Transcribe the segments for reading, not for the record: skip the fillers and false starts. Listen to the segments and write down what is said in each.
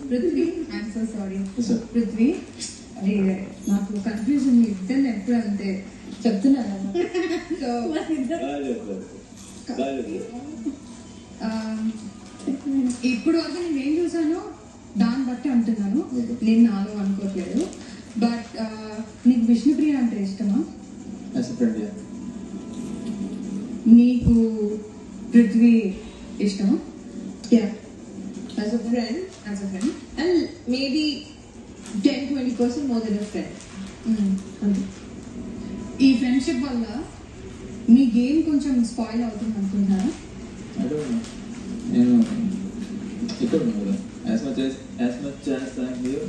Prithvi, I'm so sorry Prithvi, అది నాకు confusion ఇద్దరు ఎప్పుడు అంతే చెప్తున్నాను. సో ఇప్పుడు వరకు నేను ఏం చూసానో దాన్ని బట్టి అంటున్నాను, నేను నాలో అనుకోవట్లేదు. బట్ నీకు విష్ణుప్రియ అంటే ఇష్టమా? నీకు పృథ్వీ ఇష్టమా? As a friend, and maybe 10-20% more than a friend. ఈ ఫ్రెండ్షిప్ వల్ల మీ గేమ్ కొంచెం స్పాయిల్ అవుతుంది అనుకుంటున్నారా? నేను ఇక్కడ ఉన్నాను. as much as I'm here,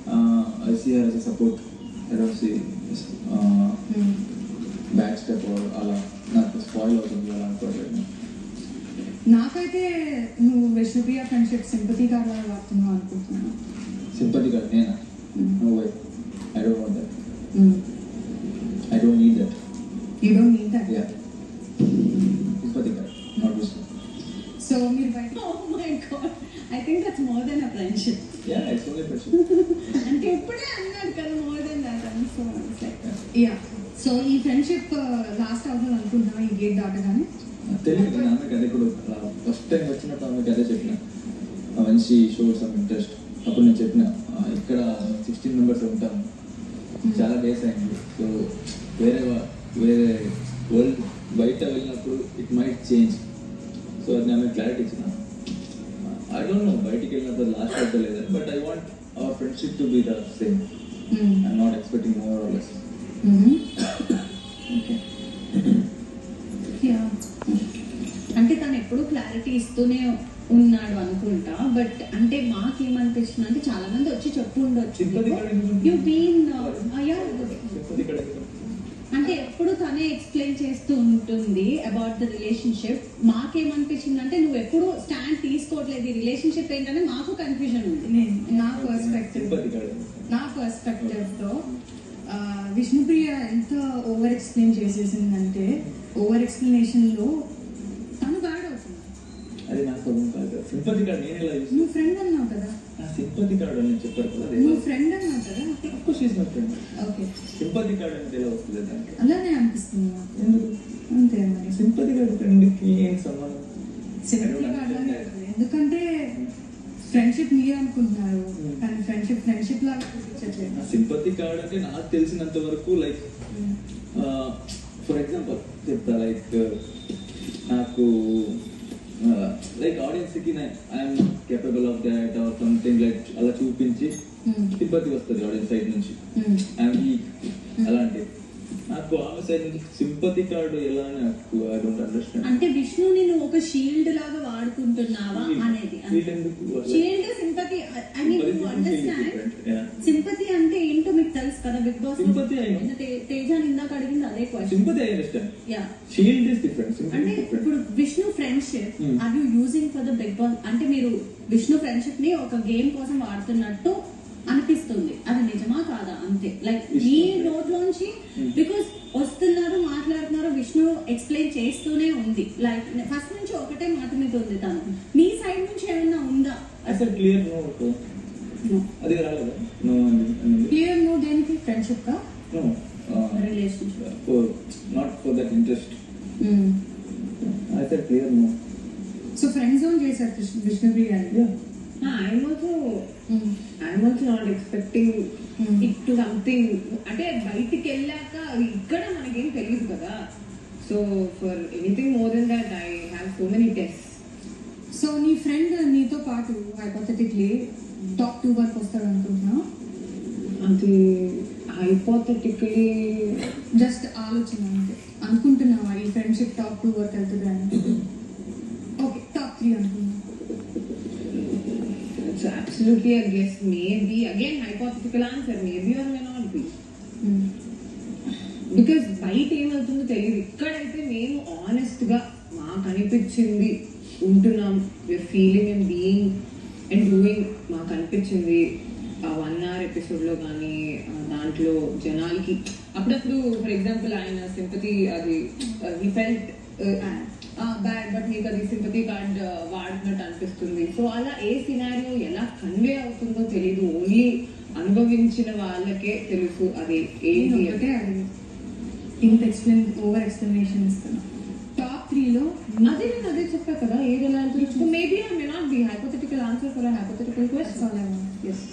I see her as a support. I don't see back step అలా నాకు స్పాయిల్ అవుతుంది అలా అనుకోవట్లేదు. నాకైతే నువ్వు విష్ణుప్రియ ఫ్రెండ్షిప్ సింపతి కార్డ్ లాగా వాడుతున్నావు అనుకుంటున్నాను. సింపతి కార్డ్ నేనా? No way, I don't want that. I don't need that. You don't need that? Yeah, sympathy card not Vishnu. So మీరు బయట Oh my God, I think that's more than a friendship. Yeah, it's only friendship. అంటే ఎప్పుడే అన్నాడు కదా more than that, and so on. It's like yeah. So ఈ friendship last అవుతుంది అనుకుంటున్నావా ఈ గేట్ దాటగానే? తెలియదు, నేను ఆమెకి అదే ఇప్పుడు ఫస్ట్ టైం వచ్చినప్పుడు ఆమెకి అదే చెప్పిన. One she showed some interest, అప్పుడు నేను చెప్పిన ఇక్కడ 16 మెంబర్స్ ఉంటాము, చాలా డేస్ అయింది. సో వేరే వరల్డ్ బయట వెళ్ళినప్పుడు ఇట్ మైట్ చేంజ్. సో అది ఆమె క్లారిటీ ఇచ్చిన. ఐ డోంట్ నో బయటికి వెళ్ళినప్పుడు లాస్ట్ అవుతలేదు, but I want our friendship to be the same. I'm not expecting more or less. Okay. అంటే తను ఎప్పుడు క్లారిటీ ఇస్తూనే ఉన్నాడు అనుకుంటా. బట్ అంటే మాకేమనిపిస్తుంది అంటే చాలా మంది వచ్చి చెప్పు ఉండొచ్చు, యు బీన్ అంటే ఎప్పుడు తనే ఎక్స్ప్లెయిన్ చేస్తూ ఉంటుంది అబౌట్ ద రిలేషన్షిప్. మాకేమనిపించింది అంటే నువ్వు ఎప్పుడు స్టాండ్ తీసుకోవట్లేదు, ఈ రిలేషన్షిప్ ఏంటనే మాకు కన్ఫ్యూజన్ ఉంది. నా పర్స్పెక్టివ్ తో విష్ణుప్రియ ఎంత ఓవర్ ఎక్స్ప్లెయిన్ చేసేసిందంటే ఓవర్ ఎక్స్ప్లెనేషన్ లో తను బ్యాడ్ అవుతుంది. అది నాకు అర్థం కాదు. సింపతి కార్డ్ నేను ఎలా నువ్వు ఫ్రెండ్ అన్నావు కదా, సింపతి కార్డ్ అని చెప్పారు కదా, నువ్వు ఫ్రెండ్ అన్నావు కదా. Of course she is my friend. Okay, sympathy card అనేది ఎలా వస్తుంది దానికి? అలానే అనిపిస్తుంది నాకు. ఎందుకు అంతే మరి. సింపతి కార్డ్ ఫ్రెండ్కి ఏం సంబంధం? సింపతి కార్డ్ ఎందుకంటే ఫ్రెండ్షిప్ మీరు అనుకుంటున్నారు, కానీ ఫ్రెండ్షిప్ లాగా చూపించట్లేదు. సింపతి కార్డ్ అంటే నాకు తెలిసినంత వరకు లైక్ ఫర్ ఎగ్జాంపుల్ చెప్తా, లైక్ నాకు లైక్ ఆడియన్స్ కి I'm capable of that or something like అలా చూపించి సింపతి వస్తుంది ఆడియన్స్ సైడ్ నుంచి. ఐఎమ్ వీక్ అలాంటి. నాకు ఆమె సైడ్ నుంచి సింపతి కార్డు ఎలా అని నాకు ఐ డోంట్ అండర్స్టాండ్. అంటే విష్ణుని నువ్వు ఒక షీల్డ్ లాగా వాడుకుంటున్నావా అనేది. Shield sympathy, I mean you understand sympathy అంటే ఏంటో మీకు తెలుసు కదా. బిగ్ బాస్ తేజాని ఇందాక అడిగింది అదే question. Sympathy I understand. Yeah, shield is different. అంటే ఇప్పుడు Vishnu friendship are you using for the big boss, అంటే మీరు విష్ణు ఫ్రెండ్షిప్ ని ఒక గేమ్ కోసం వాడుతున్నట్టు అనిపిస్తుంది. అది నిజమా కాదా? అంతే. లైక్ మీ నోట్లోంచి బికాస్ వస్తున్నారు, మాట్లాడుతున్నారు, విష్ణు ఎక్స్ప్లెయిన్ చేస్తూనే ఉంది. లైక్ ఫస్ట్ నుంచి ఒకటే మాట మీద ఉంది తను. మీ సైడ్ నుంచి ఏమైనా ఉందా? అసలు క్లియర్ నో. అది రాలేదా? నో అని క్లియర్ నో. దేనికి? ఫ్రెండ్షిప్ కా? No, relationship. For not for that interest. I said clear no. So friend zone చేశారు Vishnupriya. I'm also not expecting it to something. అంటే బయటికి వెళ్ళాక ఇక్కడ మనకేం తెలియదు కదా. So for anything more than that I have so many tests. So నీ friend నీతో పాటు హైపోథెటిక్లీ టాప్ 2 వరకు వస్తాడు అనుకుంటున్నావు? అది హైపోథెటికలీ జస్ట్ ఆలోచన అంతే. అనుకుంటున్నావా ఈ ఫ్రెండ్షిప్ టాప్ 2 వరకు వెళ్తుంది అని? ఓకే, టాప్ 3 అనుకున్నా. It's absolutely a guess. Maybe again hypothetical answer. Maybe or may not be. Because బయట ఏమవుతుందో తెలియదు. ఇక్కడైతే మేము ఆనెస్ట్ గా మాకు అనిపించింది ఉంటున్నాం. We are feeling and being and doing. మాకు అనిపించింది ఆ 1 hour ఎపిసోడ్ లో కానీ దాంట్లో జనాలకి అప్పుడప్పుడు ఫర్ ఎగ్జాంపుల్ ఆయన సింపతి అది హీ ఫెల్ట్ బ్యాడ్, బట్ మీకు అది సింపతి కార్డ్ వాడుతున్నట్టు అనిపిస్తుంది. సో అలా ఏ సినారియో ఎలా కన్వే అనుభవించిన వాళ్ళకే తెలుసు అది నేను ఏంటి ఒకటే అని. అడిగి ఇంత ఓవర్ ఎక్స్ప్లెనేషన్ ఇస్తున్నా. టాప్ 3లో అదే నేను అదే చెప్పా కదా ఏది ఎలా maybe I may not be hypothetical answer for hypothetical question. Yes